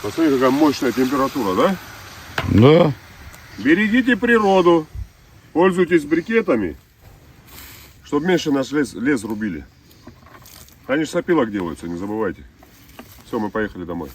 Посмотри, какая мощная температура, да? Да. Берегите природу. Пользуйтесь брикетами, чтобы меньше наш лес рубили. Они же с опилок делаются, не забывайте. Все, мы поехали домой.